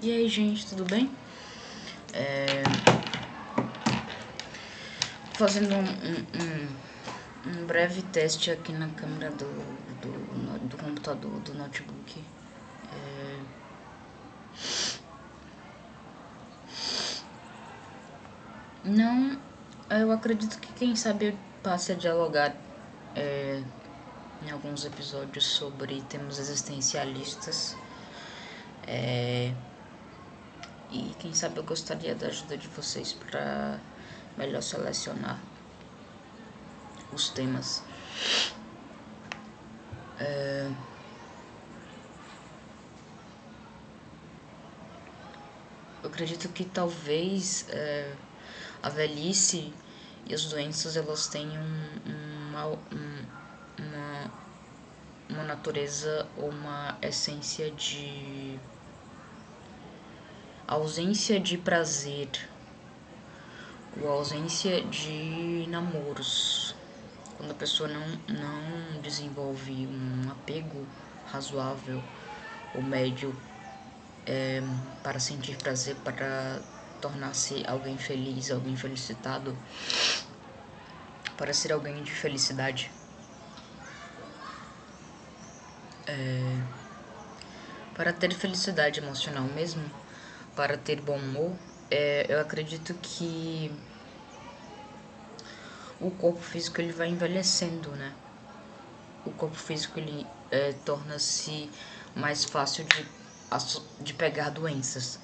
E aí, gente, tudo bem? Fazendo um breve teste aqui na câmera do computador, do notebook. Não, eu acredito que quem sabe eu passe a dialogar em alguns episódios sobre temas existencialistas. E quem sabe eu gostaria da ajuda de vocês para melhor selecionar os temas. Eu acredito que talvez a velhice e as doenças elas tenham uma natureza ou uma essência de ausência de prazer ou ausência de namoros. Quando a pessoa não desenvolve um apego razoável ou médio para sentir prazer, para tornar-se alguém feliz, alguém felicitado, para ser alguém de felicidade. Para ter felicidade emocional mesmo, para ter bom humor, eu acredito que o corpo físico ele vai envelhecendo, né? O corpo físico ele torna-se mais fácil de pegar doenças.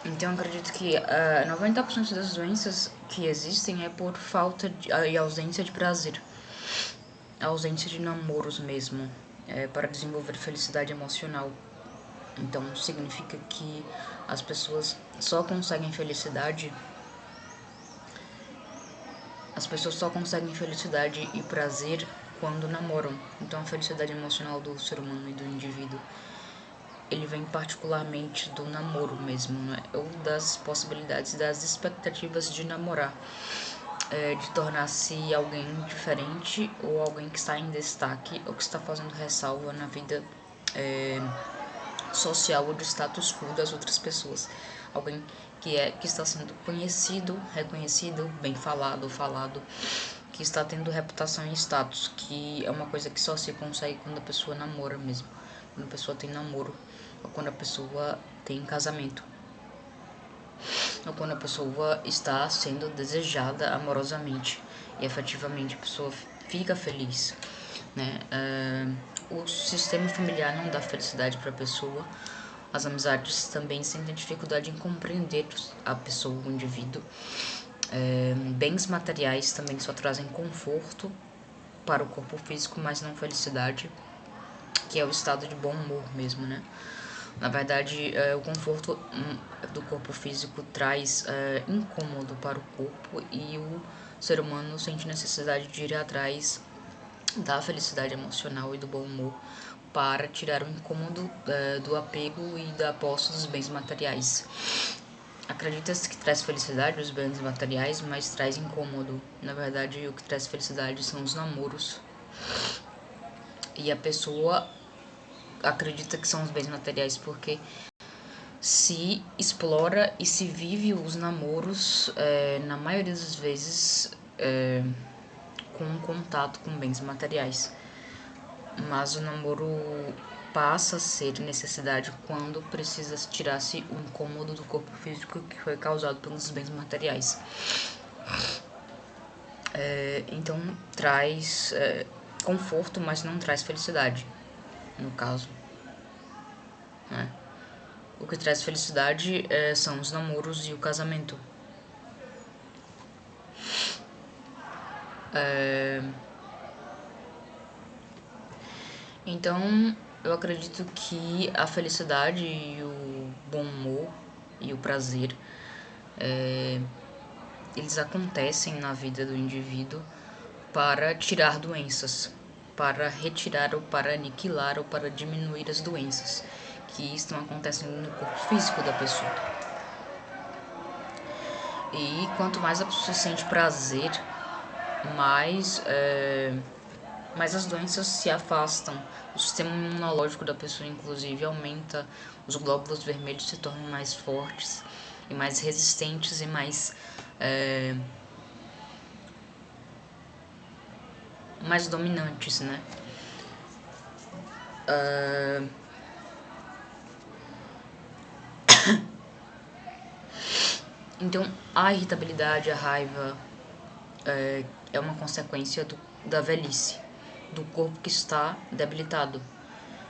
Então eu acredito que 90% das doenças que existem é por falta e ausência de prazer, a ausência de namoros mesmo, para desenvolver felicidade emocional. Então significa que as pessoas só conseguem felicidade e prazer quando namoram. Então a felicidade emocional do ser humano e do indivíduo ele vem particularmente do namoro mesmo, né? Ou das possibilidades, das expectativas de namorar, de tornar-se alguém diferente ou alguém que está em destaque ou que está fazendo ressalva na vida social ou de status quo das outras pessoas. Alguém que está sendo conhecido, reconhecido, bem falado, que está tendo reputação e status, que é uma coisa que só se consegue quando a pessoa namora mesmo, quando a pessoa tem namoro, ou quando a pessoa tem casamento, ou quando a pessoa está sendo desejada amorosamente e efetivamente a pessoa fica feliz, né? O sistema familiar não dá felicidade para a pessoa. As amizades também sentem dificuldade em compreender a pessoa, o indivíduo. Bens materiais também só trazem conforto para o corpo físico, mas não felicidade, que é o estado de bom humor mesmo, né? Na verdade, o conforto do corpo físico traz incômodo para o corpo e o ser humano sente necessidade de ir atrás da felicidade emocional e do bom humor para tirar o incômodo do apego e da posse dos bens materiais. Acredita-se que traz felicidade os bens materiais, mas traz incômodo. Na verdade, o que traz felicidade são os namoros. E a pessoa acredita que são os bens materiais porque se explora e se vive os namoros, na maioria das vezes, com um contato com bens materiais. Mas o namoro passa a ser necessidade quando precisa tirar-se o incômodo do corpo físico que foi causado pelos bens materiais. Então traz conforto, mas não traz felicidade, no caso, né? O que traz felicidade são os namoros e o casamento. Então, eu acredito que a felicidade e o bom humor e o prazer, eles acontecem na vida do indivíduo para tirar doenças, para retirar ou para aniquilar ou para diminuir as doenças que estão acontecendo no corpo físico da pessoa. E quanto mais a pessoa sente prazer, mais mais as doenças se afastam. O sistema imunológico da pessoa, inclusive, aumenta, os glóbulos vermelhos se tornam mais fortes e mais resistentes e mais dominantes, né? Então, a irritabilidade, a raiva é uma consequência da velhice, do corpo que está debilitado.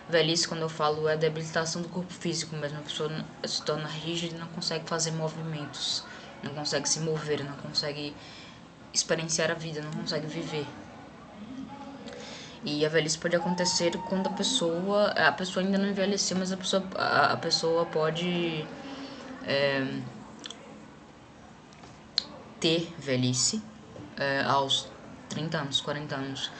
Velhice, quando eu falo, é a debilitação do corpo físico mesmo. A pessoa se torna rígida e não consegue fazer movimentos, não consegue se mover, não consegue experienciar a vida, não consegue viver. E a velhice pode acontecer quando a pessoa ainda não envelheceu, mas a pessoa pode ter velhice aos 30 anos, 40 anos.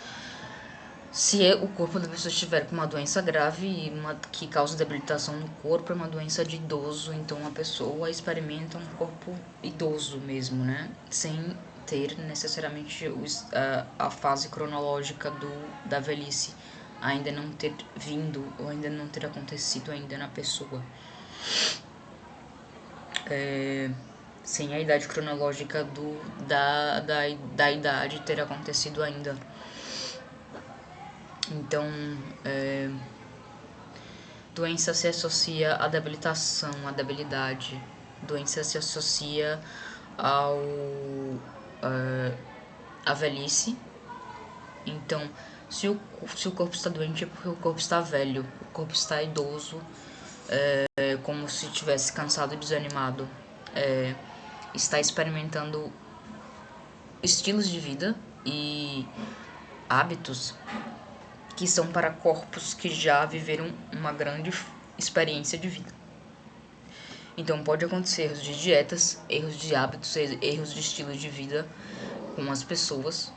Se o corpo da pessoa estiver com uma doença grave que causa debilitação no corpo, é uma doença de idoso, então a pessoa experimenta um corpo idoso mesmo, né? Sem ter necessariamente a fase cronológica da velhice ainda não ter vindo ou ainda não ter acontecido ainda na pessoa. Sem a idade cronológica da idade ter acontecido ainda. Então, doença se associa à debilitação, à debilidade. Doença se associa à velhice. Então, se o corpo está doente é porque o corpo está velho, o corpo está idoso, como se estivesse cansado e desanimado. Está experimentando estilos de vida e hábitos que são para corpos que já viveram uma grande experiência de vida. Então pode acontecer erros de dietas, erros de hábitos, erros de estilo de vida com as pessoas.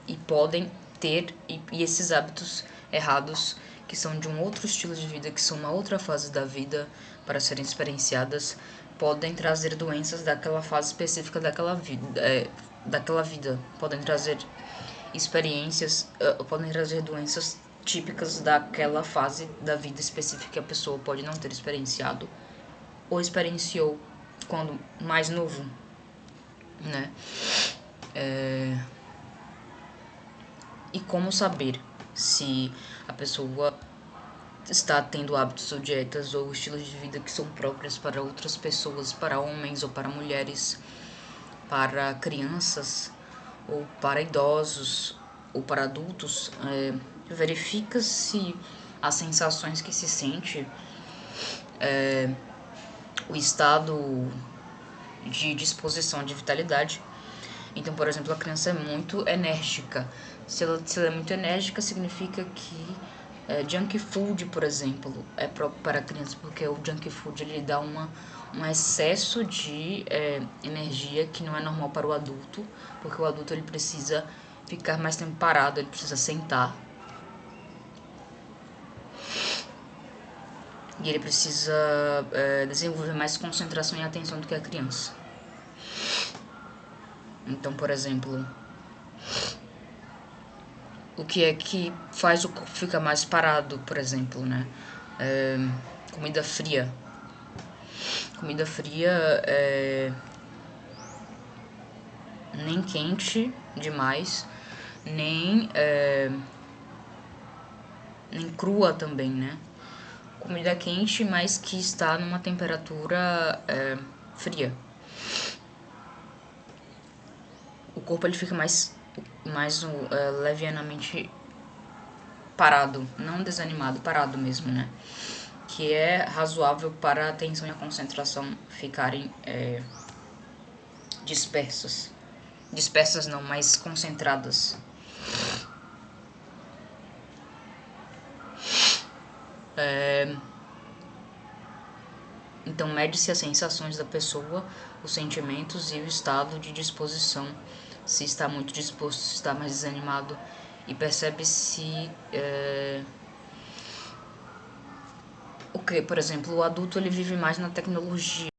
E podem ter e esses hábitos errados, que são de um outro estilo de vida, que são uma outra fase da vida para serem experienciadas, podem trazer doenças daquela fase específica daquela vida. Podem trazer experiências, podem trazer doenças típicas daquela fase da vida específica que a pessoa pode não ter experienciado ou experienciou quando mais novo, né? E como saber se a pessoa está tendo hábitos ou dietas ou estilos de vida que são próprios para outras pessoas, para homens ou para mulheres, para crianças ou para idosos ou para adultos. Verifica se as sensações que se sente, o estado de disposição, de vitalidade. Então, por exemplo, a criança é muito enérgica. Se ela é muito enérgica, significa que junk food, por exemplo, é próprio para a criança, porque o junk food ele dá um excesso de energia que não é normal para o adulto, porque o adulto ele precisa ficar mais tempo parado, ele precisa sentar. E ele precisa desenvolver mais concentração e atenção do que a criança. Então, por exemplo, o que é que faz o corpo ficar mais parado, por exemplo, né? Comida fria. Comida fria nem quente demais, nem crua também, né? Comida quente, mas que está numa temperatura fria. O corpo ele fica mais levianamente parado, não desanimado, parado mesmo, né? Que é razoável para a atenção e a concentração ficarem dispersas. Dispersas não, mas concentradas. Então, mede-se as sensações da pessoa, os sentimentos e o estado de disposição. Se está muito disposto, se está mais desanimado. E percebe-se o que, por exemplo, o adulto ele vive mais na tecnologia.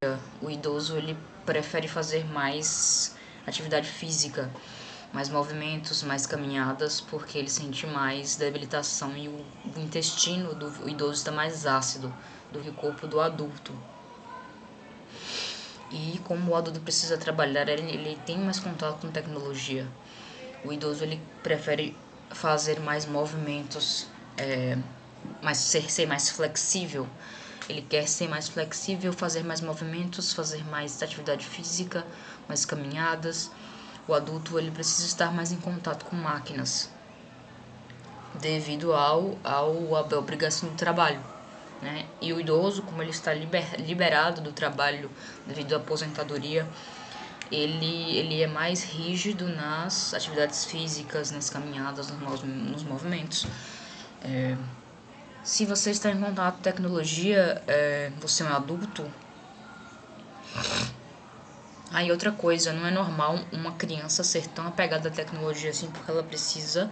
O idoso ele prefere fazer mais atividade física, mais movimentos, mais caminhadas, porque ele sente mais debilitação e o intestino do idoso está mais ácido do que o corpo do adulto. E como o adulto precisa trabalhar, ele tem mais contato com tecnologia. O idoso ele prefere fazer mais movimentos, ser mais flexível. Ele quer ser mais flexível, fazer mais movimentos, fazer mais atividade física, mais caminhadas. O adulto ele precisa estar mais em contato com máquinas, devido à obrigação do trabalho, né? E o idoso, como ele está liberado do trabalho devido à aposentadoria, ele é mais rígido nas atividades físicas, nas caminhadas, nos movimentos. Se você está em contato com tecnologia, você é um adulto. Aí outra coisa, não é normal uma criança ser tão apegada à tecnologia assim, porque ela precisa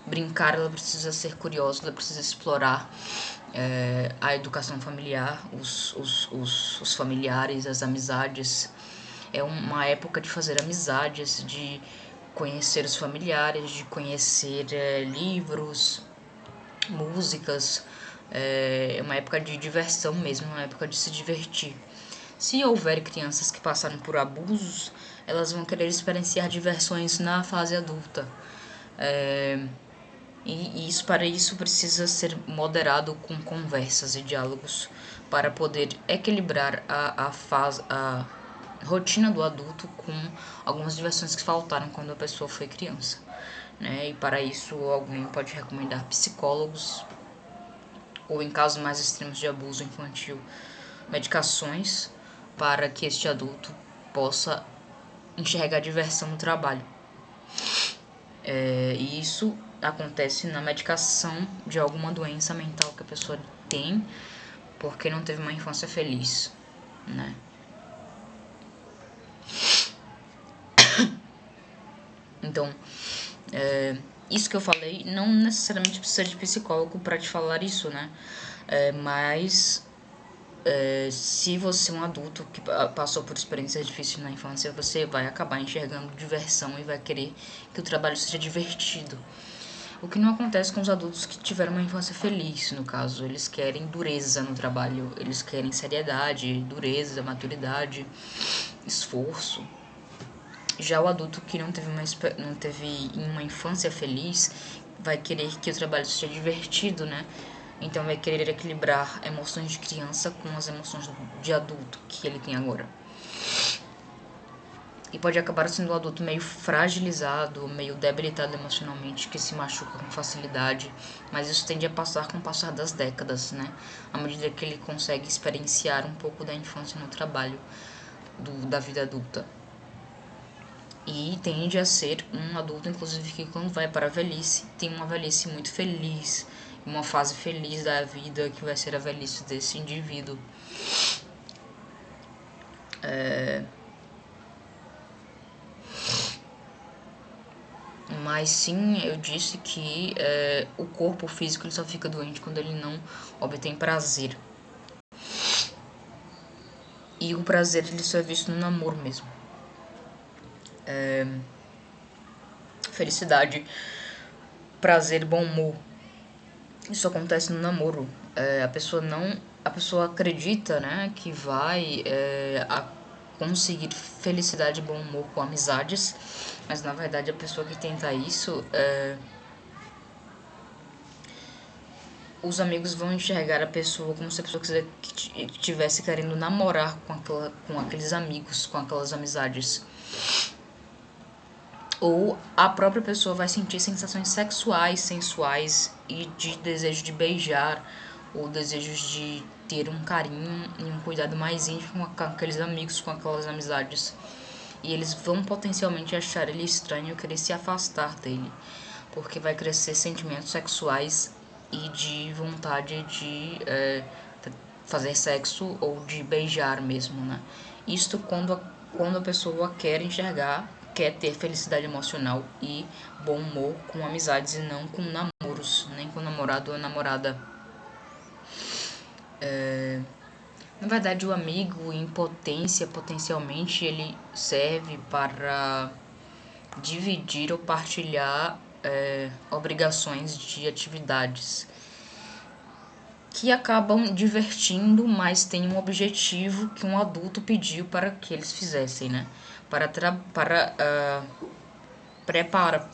brincar, ela precisa ser curiosa, ela precisa explorar a educação familiar, os familiares, as amizades. É uma época de fazer amizades, de conhecer os familiares, de conhecer livros, músicas. É uma época de diversão mesmo, uma época de se divertir. Se houver crianças que passaram por abusos, elas vão querer experienciar diversões na fase adulta. E para isso precisa ser moderado com conversas e diálogos para poder equilibrar a rotina do adulto com algumas diversões que faltaram quando a pessoa foi criança, né? E para isso alguém pode recomendar psicólogos ou, em casos mais extremos de abuso infantil, medicações para que este adulto possa enxergar diversão no trabalho. E isso acontece na medicação de alguma doença mental que a pessoa tem porque não teve uma infância feliz, né? Então, isso que eu falei não necessariamente precisa de psicólogo para te falar isso, né? Mas se você é um adulto que passou por experiências difíceis na infância, você vai acabar enxergando diversão e vai querer que o trabalho seja divertido. O que não acontece com os adultos que tiveram uma infância feliz, no caso. Eles querem dureza no trabalho, eles querem seriedade, dureza, maturidade, esforço. Já o adulto que não teve uma infância feliz vai querer que o trabalho seja divertido, né? Então vai querer equilibrar emoções de criança com as emoções de adulto que ele tem agora. E pode acabar sendo um adulto meio fragilizado, meio debilitado emocionalmente, que se machuca com facilidade. Mas isso tende a passar com o passar das décadas, né? À medida que ele consegue experienciar um pouco da infância no trabalho da vida adulta. E tende a ser um adulto, inclusive, que quando vai para a velhice, tem uma velhice muito feliz, uma fase feliz da vida, que vai ser a velhice desse indivíduo. Mas sim, eu disse que o corpo físico ele só fica doente quando ele não obtém prazer. E o prazer ele só é visto no namoro mesmo. Felicidade, prazer, bom humor. Isso acontece no namoro. A pessoa acredita, né, que vai conseguir felicidade e bom humor com amizades, mas na verdade a pessoa que tenta isso, os amigos vão enxergar a pessoa como se a pessoa estivesse querendo namorar com aqueles amigos, com aquelas amizades. Ou a própria pessoa vai sentir sensações sexuais, sensuais e de desejo de beijar, ou desejo de ter um carinho e um cuidado mais íntimo com aqueles amigos, com aquelas amizades. E eles vão potencialmente achar ele estranho e querer se afastar dele, porque vai crescer sentimentos sexuais e de vontade de fazer sexo ou de beijar mesmo, né? Isto quando a pessoa quer ter felicidade emocional e bom humor com amizades e não com namoros, nem com namorado ou namorada. Na verdade, o amigo em potência, potencialmente, ele serve para dividir ou partilhar obrigações de atividades que acabam divertindo, mas tem um objetivo que um adulto pediu para que eles fizessem, né? Para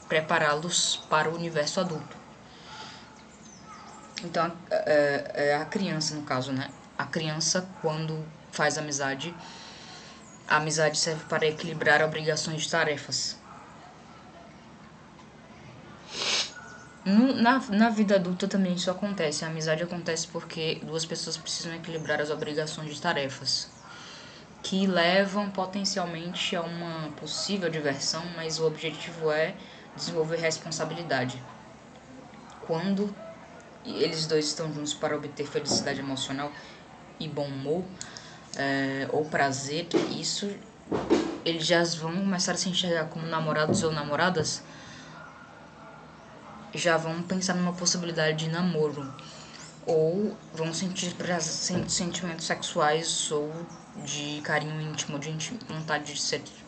prepará-los para o universo adulto. Então, a criança, no caso, né? A criança, quando faz amizade, a amizade serve para equilibrar obrigações de tarefas. Na vida adulta também isso acontece. A amizade acontece porque duas pessoas precisam equilibrar as obrigações de tarefas, que levam potencialmente a uma possível diversão, mas o objetivo é desenvolver responsabilidade. Quando eles dois estão juntos para obter felicidade emocional e bom humor, ou prazer, isso eles já vão começar a se enxergar como namorados ou namoradas, já vão pensar numa possibilidade de namoro, ou vão sentir sentimentos sexuais ou de carinho íntimo, de vontade de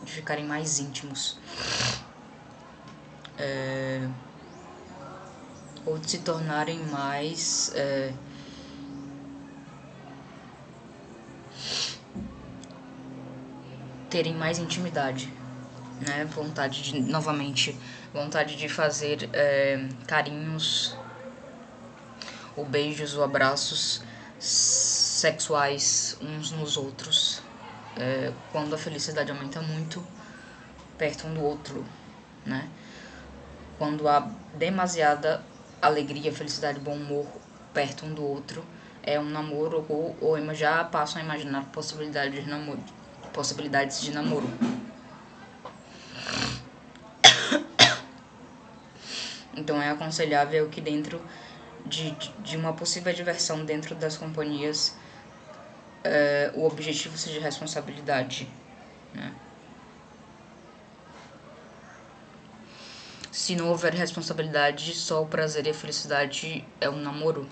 ficarem mais íntimos, ou de se tornarem mais terem mais intimidade, né? Vontade de fazer carinhos, ou beijos, ou abraços sexuais uns nos outros, quando a felicidade aumenta muito perto um do outro, né? Quando há demasiada alegria, felicidade, bom humor perto um do outro, é um namoro, ou já passam a imaginar possibilidades de namoro. Então é aconselhável que dentro de uma possível diversão dentro das companhias, o objetivo seja responsabilidade, né? Se não houver responsabilidade, só o prazer e a felicidade é um namoro.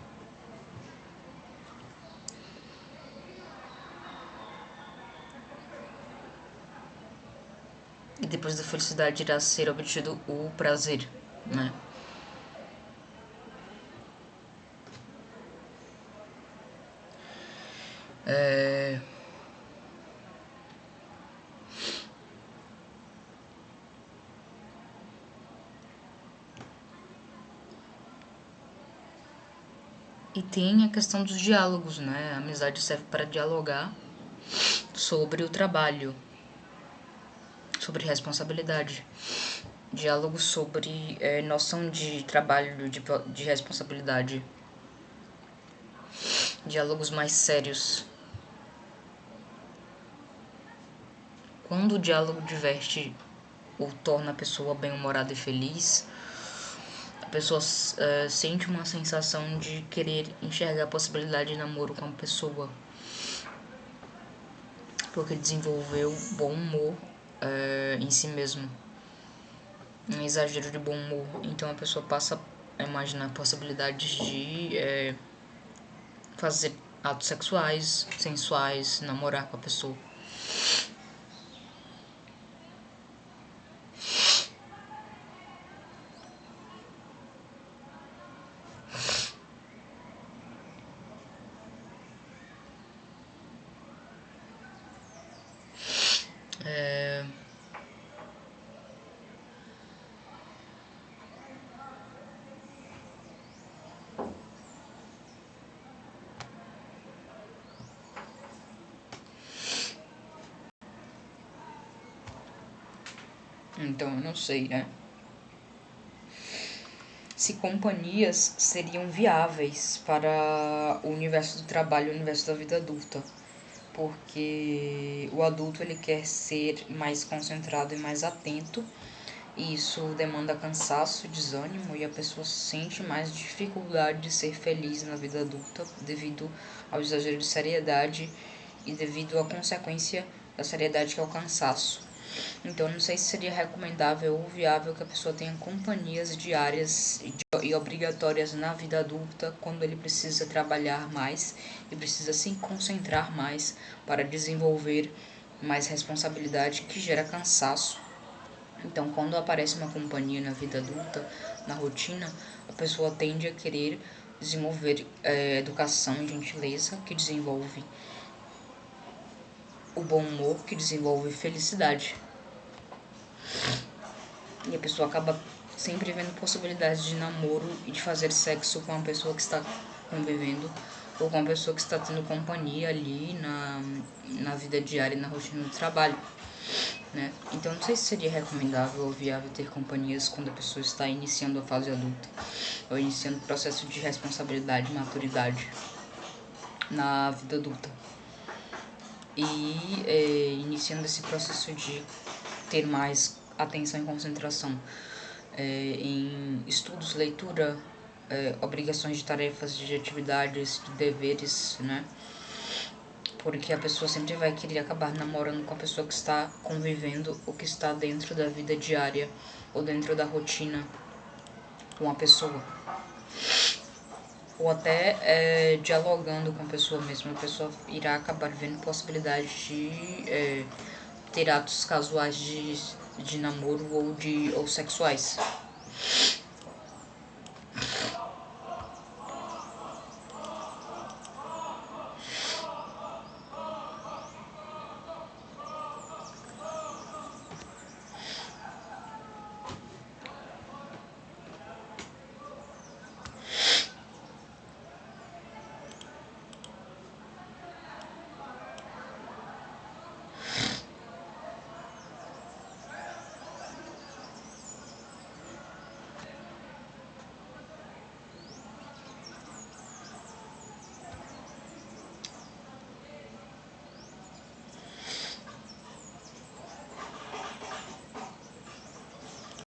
E depois da felicidade irá ser obtido o prazer, né? E tem a questão dos diálogos, né? A amizade serve para dialogar sobre o trabalho, sobre responsabilidade. Diálogos sobre noção de trabalho, de responsabilidade. Diálogos mais sérios. Quando o diálogo diverte ou torna a pessoa bem-humorada e feliz, a pessoa sente uma sensação de querer enxergar a possibilidade de namoro com a pessoa, porque desenvolveu bom humor em si mesmo, um exagero de bom humor. Então a pessoa passa a imaginar possibilidades de fazer atos sexuais, sensuais, namorar com a pessoa. Então eu não sei, né? Se companhias seriam viáveis para o universo do trabalho e o universo da vida adulta, porque o adulto ele quer ser mais concentrado e mais atento, e isso demanda cansaço, desânimo, e a pessoa sente mais dificuldade de ser feliz na vida adulta devido ao exagero de seriedade e devido à consequência da seriedade, que é o cansaço. Então, não sei se seria recomendável ou viável que a pessoa tenha companhias diárias e obrigatórias na vida adulta, quando ele precisa trabalhar mais e precisa se concentrar mais para desenvolver mais responsabilidade, que gera cansaço. Então, quando aparece uma companhia na vida adulta, na rotina, a pessoa tende a querer desenvolver educação e gentileza, que desenvolve o bom humor, que desenvolve felicidade. E a pessoa acaba sempre vendo possibilidades de namoro e de fazer sexo com a pessoa que está convivendo ou com a pessoa que está tendo companhia ali na vida diária e na rotina do trabalho, né? Então, não sei se seria recomendável ou viável ter companhias quando a pessoa está iniciando a fase adulta ou iniciando o processo de responsabilidade e maturidade na vida adulta. E iniciando esse processo de ter mais atenção e concentração em estudos, leitura, obrigações de tarefas, de atividades, de deveres, né? Porque a pessoa sempre vai querer acabar namorando com a pessoa que está convivendo ou que está dentro da vida diária ou dentro da rotina com a pessoa. Ou até dialogando com a pessoa mesmo, a pessoa irá acabar vendo possibilidade de ter atos casuais de namoro ou sexuais.